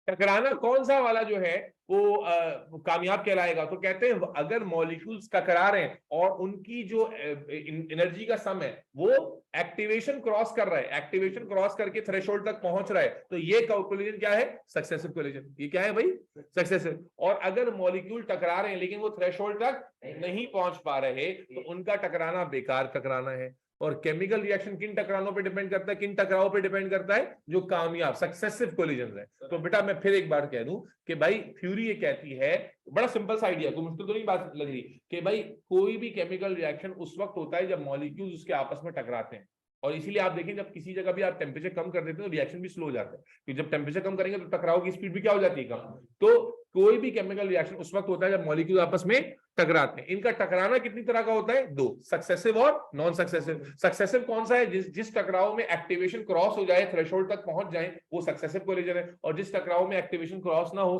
टकराना कौन सा वाला जो है वो कामयाब कहलाएगा? तो कहते हैं अगर मॉलिक्यूल्स टकरा रहे हैं और उनकी जो एनर्जी का सम है वो एक्टिवेशन क्रॉस कर रहा है, एक्टिवेशन क्रॉस करके थ्रेशोल्ड तक पहुंच रहा है, तो ये कोलिजन क्या है? Successive collision. ये क्या है भाई? सक्सेसिव। और अगर मॉलिक्यूल टकरा रहे हैं लेकिन वो थ्रेशोल्ड तक नहीं पहुंच पा रहे, तो उनका टकराना बेकार टकराना है। और केमिकल रिएक्शन किन टकरानों पे डिपेंड करता है? किन टकरावों पे डिपेंड करता है? जो कामयाब सक्सेसिव कोलिजन है। तो बेटा मैं फिर एक बार कह दूं कि भाई थ्योरी ये कहती है, बड़ा सिंपल सा आइडिया, कोई मुश्किल तो नहीं बात लग रही, कि भाई कोई भी केमिकल रिएक्शन उस वक्त होता है जब मॉलिक्यूल्स उसके आपस में टकराते हैं। और इसीलिए आप देखें, जब किसी जगह भी आप टेम्परेचर कम कर देते हैं तो रिएक्शन भी स्लो हो जाता है, क्योंकि जब टेम्परेचर कम करेंगे तो टकराव की स्पीड भी क्या हो जाती है? कम। तो कोई भी केमिकल रिएक्शन उस वक्त होता है जब मॉलिक्यूल आपस में टकराते हैं। इनका टकराना कितनी तरह का होता है? 2, सक्सेसिव और नॉन सक्सेसिव। सक्सेसिव कौन सा है? जिस टकराव में एक्टिवेशन क्रॉस हो जाए, थ्रेशोल्ड तक पहुंच जाए, वो सक्सेसिव कोलिजन है। और जिस टकराव में एक्टिवेशन क्रॉस ना हो,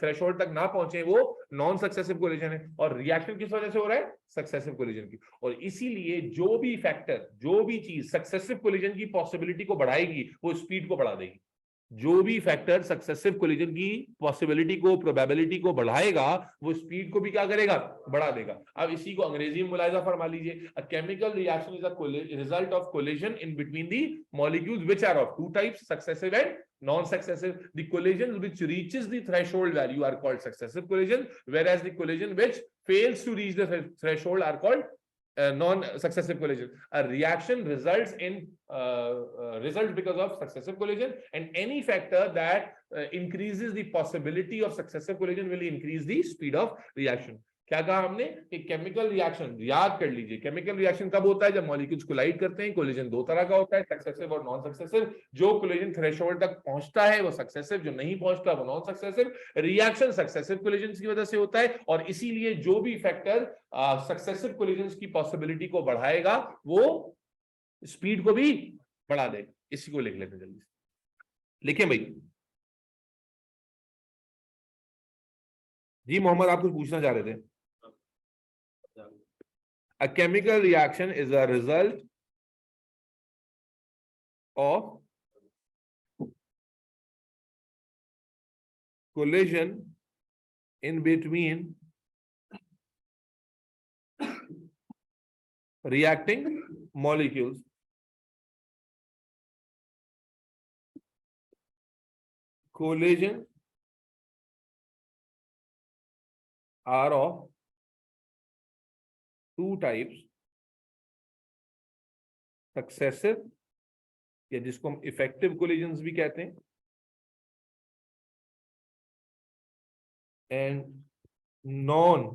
थ्रेशोल्ड तक ना पहुंचे, वो नॉन सक्सेसिव कोलिजन है। और रिएक्शन किस वजह से हो रहा है? सक्सेसिव कोलिजन की। और इसीलिए जो भी फैक्टर, जो भी चीज सक्सेसिव कोलिजन की पॉसिबिलिटी को बढ़ाएगी, वो स्पीड को बढ़ा देगी। जो भी फैक्टर सक्सेसिव कोलिजन की पॉसिबिलिटी को, प्रोबेबिलिटी को बढ़ाएगा, वो स्पीड को भी क्या करेगा, बढ़ा देगा। अब इसी को अंग्रेजी में मुलाहिजा फरमा लीजिए, a chemical reaction is a result of collision in between the molecules which are of two types, successive and non-successive. The collisions which reaches the threshold value are called successive collision, whereas the collision which fails to reach the threshold are called non-successive collision. A reaction results in results because of successive collision, and any factor that increases the possibility of successive collision will increase the speed of reaction. क्या कहा हमने कि chemical reaction, याद कर लीजिए, chemical reaction कब होता है, जब मॉलिक्यूल्स कोलाइड करते हैं। कोलिजन दो तरह का होता है, सक्सेसिव और नॉन सक्सेसिव। जो कोलिजन थ्रेशोल्ड तक पहुंचता है वो सक्सेसिव, जो नहीं पहुंचता वो non successive. Reaction successive collision की वजह से होता है, और इसीलिए जो भी फैक्टर सक्सेसिव कोलिजन की पॉसिबिलिटी को बढ़ाएगा वो स्पीड को भी बढ़ा देगा। इसी को लिख लेते जल्दी से, लिखें भाई। जी मोहम्मद, आप कुछ पूछना चाह रहे थे? A chemical reaction is a result of collision in between reacting molecules. Collision are of two types, successive, या जिसको हम इफेक्टिव कोलिजन्स भी कहते हैं, एंड नॉन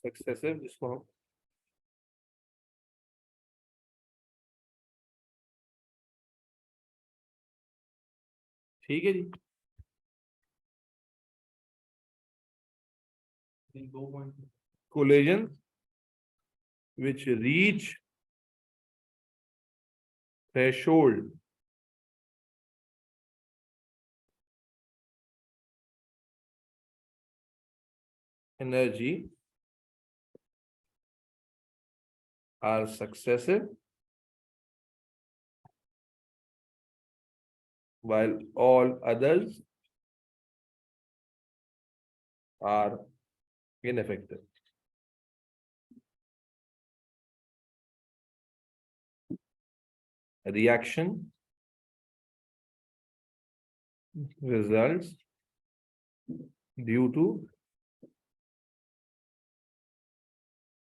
सक्सेसिव, जिसको हम ठीक है जी। 2 point Collisions which reach threshold energy are successive, while all others are ineffective. Reaction results due to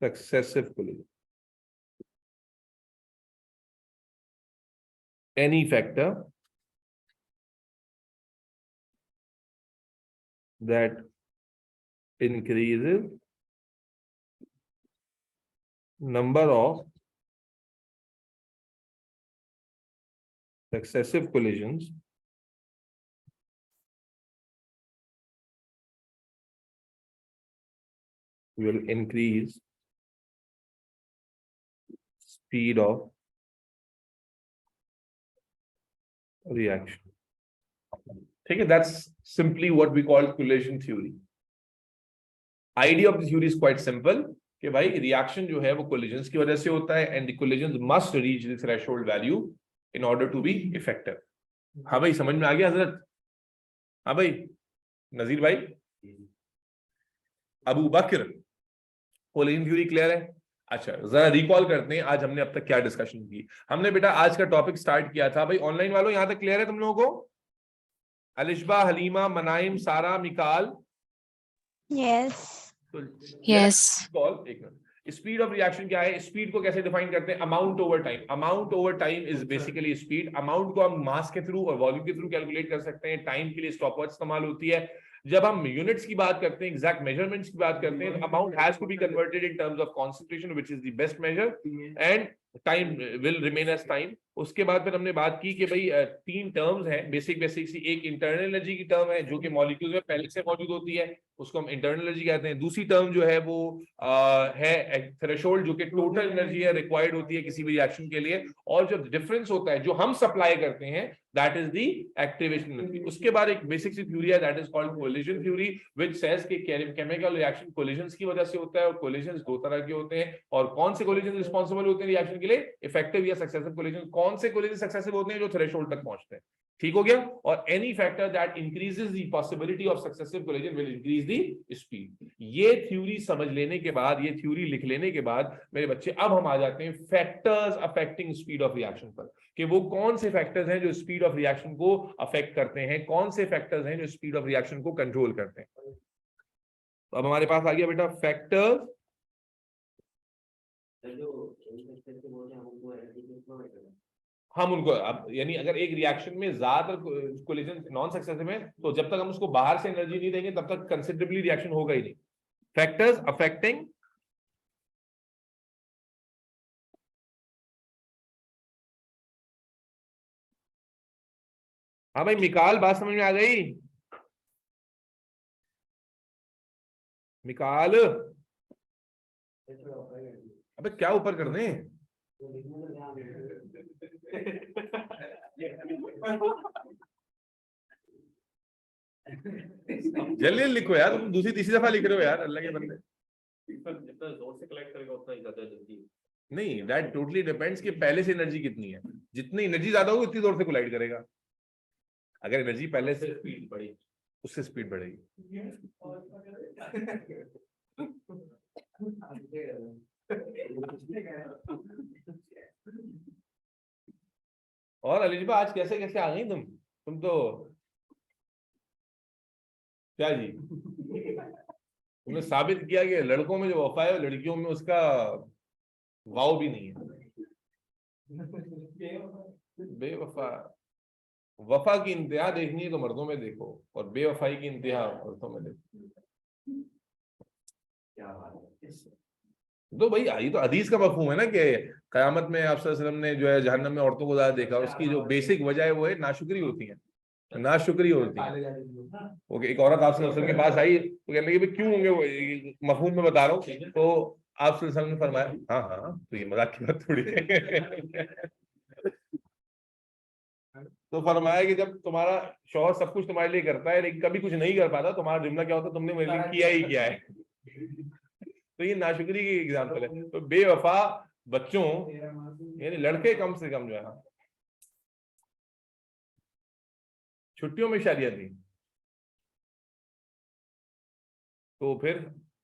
successive collision. Any factor that increases number of successive collisions will increase speed of reaction. Okay, that's simply what we call collision theory. Idea of the theory is quite simple कि भाई reaction जो है वो collisions की वजह से होता है, and the collisions must reach the threshold value in order to be effective. हाँ भाई, समझ में आ गया हजरत? हाँ भाई, नजीर भाई, अबू बकर, कोलिजन थ्योरी क्लियर है? अच्छा, जरा रिकॉल करते हैं आज हमने अब तक क्या डिस्कशन की। हमने बेटा आज का टॉपिक स्टार्ट किया था भाई, ऑनलाइन वालों यहां तक क्लियर है तुम लोगों को? अलिशबा, हलीमा, मनाइम, सारा, मिकाल, Yes. Yes. एक मिनट, स्पीड ऑफ रिएक्शन क्या है? स्पीड को कैसे डिफाइन करते हैं? Amount over time. Amount over time is basically speed. Amount को हम मास के थ्रू और वॉल्यूम के थ्रू कैलकुलेट कर सकते हैं। टाइम के लिए स्टॉपवॉच इस्तेमाल होती है। जब हम यूनिट्स की बात करते हैं, एग्जैक्ट मेजरमेंट्स की बात करते हैं, तो amount has to be converted in terms of concentration which is the best measure, and time will remain as time. उसके बाद फिर हमने बात की कि भाई तीन टर्म्स हैं बेसिक सी। एक इंटरनल एनर्जी की टर्म है जो कि मॉलिक्यूल्स में पहले से मौजूद होती है, उसको हम इंटरनल एनर्जी कहते हैं। दूसरी टर्म जो है वो है थ्रेशोल्ड, जो कि टोटल एनर्जी है रिक्वायर्ड होती है किसी भी रिएक्शन के लिए। और जो डिफरेंस होता है जो हम सप्लाई करते हैं, that is the activation energy. उसके बाद एक बेसिक सी थ्योरी है that is called collision theory, which says कि केमिकल रिएक्शन कोलिजन्स की वजह से होता है, और कोलिजन्स दो तरह के होते हैं। और कौन से कोलिजन रिस्पांसिबल होते हैं रिएक्शन के लिए इफेक्टिव या सक्सेसिव कोलिजन। कौन से कोलिजन सक्सेसिव होते हैं? जो थ्रेशोल्ड तक पहुंचते हैं, ठीक हो गया। और any factor that increases the possibility of successive collision will increase the speed. ये थ्योरी समझ लेने के बाद, ये थ्योरी लिख लेने के बाद मेरे बच्चे, अब हम आ जाते हैं factors affecting speed of reaction पर, कि वो कौन से फैक्टर्स हैं जो स्पीड ऑफ रिएक्शन को अफेक्ट करते हैं, कौन से फैक्टर्स हैं जो स्पीड ऑफ रिएक्शन को कंट्रोल करते हैं। तो अब हमारे पास आ गया बेटा फैक्टर्स। हम उनको अब यानी अगर एक रिएक्शन में ज्यादा कोलिजन नॉन सक्सेसिव है तो जब तक हम उसको बाहर से एनर्जी नहीं देंगे तब तक कंसिडरेबली रिएक्शन होगा ही नहीं। फैक्टर्स अफेक्टिंग हाँ भाई मिकाल, बात समझ में आ गई? मिकाल अबे क्या ऊपर कर दें? जल्दी लिखो यार, तुम दूसरी तीसरी दफा लिख रहे हो यार, अल्लाह के बंदे। जितना जोर से कलेक्ट करेगा उतना ही ज्यादा जल्दी। नहीं, दैट टोटली डिपेंड्स कि पहले से एनर्जी कितनी है। जितनी एनर्जी ज्यादा होगी उतनी जोर से कोलाइड करेगा। अगर एनर्जी पहले से स्पीड बढ़ी, उससे स्पीड बढ़ेगी। और अलीजबा आज कैसे कैसे आ गई तुम तो क्या जी, तुमने साबित किया कि लड़कों में जो वफा है लड़कियों में उसका वाव भी नहीं है। बेवफा, वफा की इंतहा देखनी है तो मर्दों में देखो, और बेवफाई की इंतहा औरतों में देखो। तो भाई आई तो हदीस का मफहूम है ना कि कयामत में आप सल्लल्लाहु अलैहि वसल्लम ने जो है जहन्नम में औरतों को ज्यादा देखा, उसकी जो बेसिक वजह है वो है नाशुक्री होती है, नाशुक्री होती है। ओके, एक औरत आप सल्लल्लाहु अलैहि वसल्लम के पास आई तो कहने लगी क्यों होंगे वो, मफहूम में बता रहा हूँ। तो आप सल्लल्लाहु अलैहि वसल्लम ने फरमाया हाँ हाँ, तो ये मजाक की बात थोड़ी है। तो फरमाया कि जब तुम्हारा शौहर सब कुछ तुम्हारे लिए करता है लेकिन कभी कुछ नहीं कर पाता, तुम्हारा जुमला क्या होता है? तुमने मेरे लिए किया ही क्या है। तो ये नाशुक्री की एग्जाम्पल है। तो बेवफा बच्चों यानी लड़के कम से कम जो है ना, छुट्टियों में शादियां थी तो फिर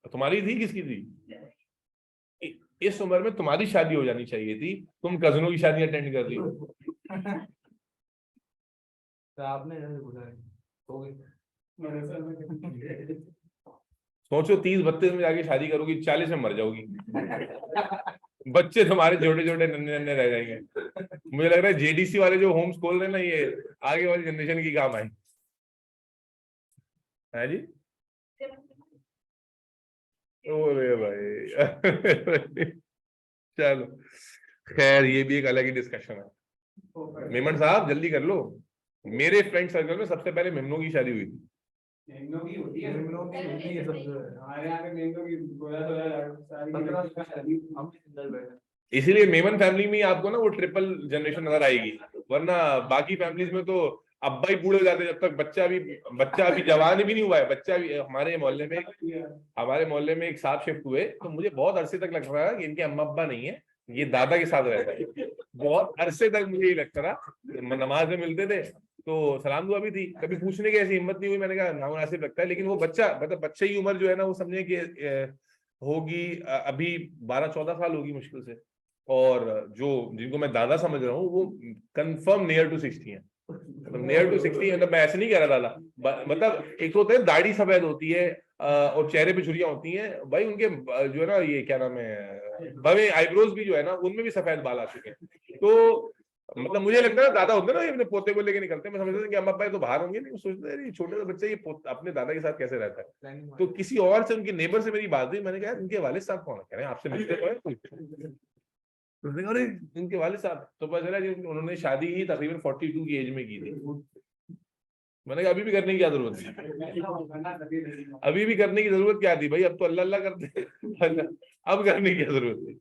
तुम्हारी थी किसकी थी? इस उम्र में तुम्हारी शादी हो जानी चाहिए थी, तुम कजनों की शादी अटेंड कर रही हो। आपने सोचो 30-32 में जाके शादी करोगी, 40 में मर जाओगी, बच्चे तुम्हारे छोटे छोटे नन्हे नन्हे रह जाएंगे। मुझे लग रहा है जेडीसी वाले जो होम्स खोल रहे हैं ना, ये आगे वाली जनरेशन की काम आए है जी। ओरे भाई चलो खैर, ये भी एक अलग ही डिस्कशन है। मेमन साहब जल्दी कर लो, मेरे फ्रेंड सर्कल में सबसे पहले मेमनों की शादी हुई थी। मेमनों की होती है, मेमनों की होती है, सब हमारे यहाँ पे मेमनों की 12 इसीलिए मेमन फैमिली में आपको ना वो ट्रिपल जनरेशन नजर आएगी, वरना बाकी फैमिलीज में तो अब्बा ही बूढ़े हो जाते जब तक बच्चा अभी जवान भी नहीं हुआ है। बच्चा भी हमारे मोहल्ले में एक साहब शिफ्ट हुए तो मुझे बहुत अरसे तक लगता था कि इनके अम्मा अब्बा नहीं है, ये दादा के साथ रहता है। बहुत अरसे तक मुझे ये लगता था। नमाज में मिलते थे तो सलाम दुआ भी थी, कभी पूछने की ऐसी हिम्मत नहीं हुई। मैंने कहा नामुनासिब लगता है, लेकिन वो बच्चा मतलब बच्चे की उम्र जो है ना वो समझे कि होगी अभी 12-14 साल होगी मुश्किल से, और जो जिनको मैं दादा समझ रहा हूँ वो कंफर्म नियर टू 60 है। मतलब नियर टू 60 मतलब मैं ऐसे नहीं कह रहा दादा, मतलब एक तो होता है दाढ़ी सफेद होती है और चेहरे पे झुर्रियां होती हैं भाई उनके, जो है ना ये क्या नाम है भवे आईब्रोज भी जो है ना उनमें भी सफेद बाल आ चुके हैं। तो मतलब मुझे लगता है दादा होते ना अपने पोते को लेके निकलते हैं, मैं समझता था कि अम्मा अब्बा तो बाहर होंगे, नहीं सोचते ये छोटे से बच्चे ये अपने दादा के साथ कैसे रहता है। तो किसी और से उनके नेबर से मेरी बात हुई, मैंने कहा इनके वालिद साहब कौन है? कह रहे हैं आपसे मिलते तो अरे इनके वालिद साहब, तो पता चला कि उन्होंने शादी ही तकरीबन 42 की एज में की थी। मैंने कहा अभी भी करने की क्या जरूरत थी? अभी भी करने की जरूरत क्या थी भाई? अब तो अल्लाह अल्लाह करते अब करने की क्या जरूरत थी?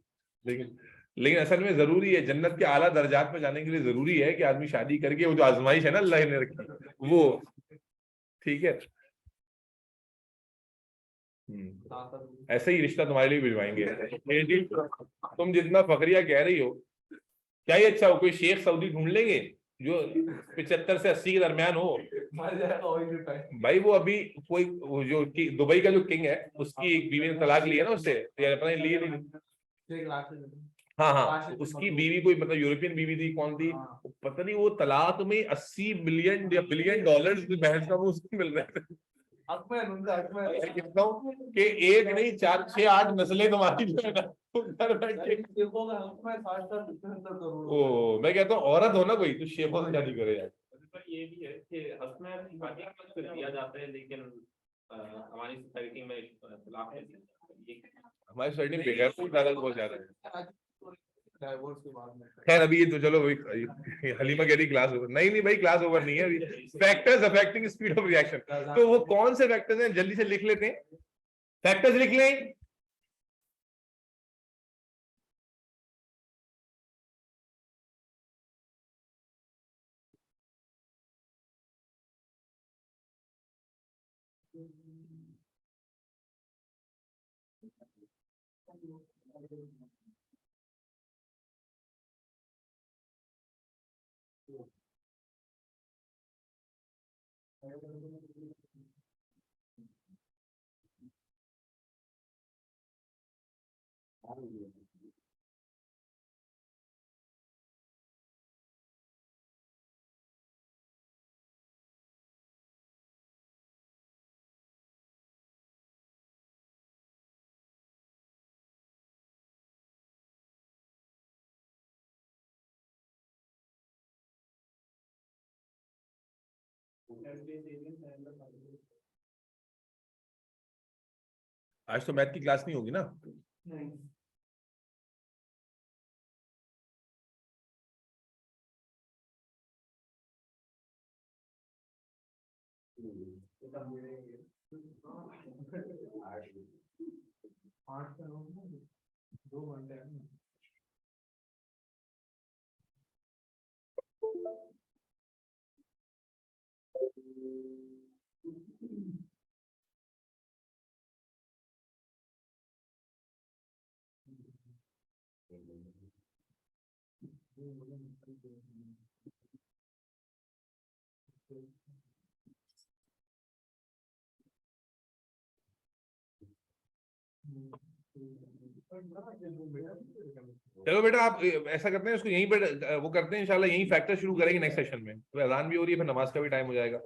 लेकिन असल में जरूरी है, जन्नत के आला दर्जात पे जाने के लिए जरूरी है कि आदमी शादी करके वो जो आजमाइश है ना अल्लाह ने रखी वो, ठीक है। ऐसे ही रिश्ता तुम्हारे लिए भिजवाएंगे। तुम जितना फकरिया कह रही हो क्या ही अच्छा हो, कोई शेख सऊदी ढूंढ लेंगे जो 75 से 80 के दरमियान हो। मर जाएगा वही जो टाइम। भाई वो अभी कोई वो जो दुबई का जो किंग है उसकी एक बीवी ने तलाक ली है ना उससे, यार पता नहीं लिए नहीं। 1 लाख हाँ हाँ, तो उसकी बीवी कोई मतलब यूरोपियन बीवी थी, कौन थी हाँ। पता नहीं, वो तलाक में 80 मिलियन या बिलियन डॉलर्स बहस का वो उसको मिल रहे थे। उनका मैं कहता हूँ कि एक नहीं 4 6 8 नस्लें तुम्हारी जो है ना वो घर बैठ के। देखोगा उसमें 60-70 करोड़। ओ मैं कहता हूँ औरत हो ना कोई तो शेखों से शादी करे यार। पर ये भी है कि हस्बैंड शादी कर दिया जाता है, लेकिन हमारी सोसाइटी में तलाक ये हमारी सोसाइटी में बेघर को ज्यादा बहुत ज्यादा है। डाइवोर्स के बाद में खैर अभी ये तो चलो हलीमा कह रही क्लास ओवर, नहीं नहीं भाई क्लास ओवर नहीं है अभी। Factors affecting speed of reaction, तो वो कौन से फैक्टर्स हैं जल्दी से लिख लेते हैं, फैक्टर्स लिख लें। आज तो मैथ की क्लास नहीं होगी ना। नहीं। आठ का 2 घंटे है ना। चलो बेटा आप ऐसा करते हैं उसको यहीं पर वो करते हैं इंशाल्लाह, यहीं फैक्टर शुरू करेंगे नेक्स्ट सेशन में, तो अजान भी हो रही है फिर नमाज का भी टाइम हो जाएगा।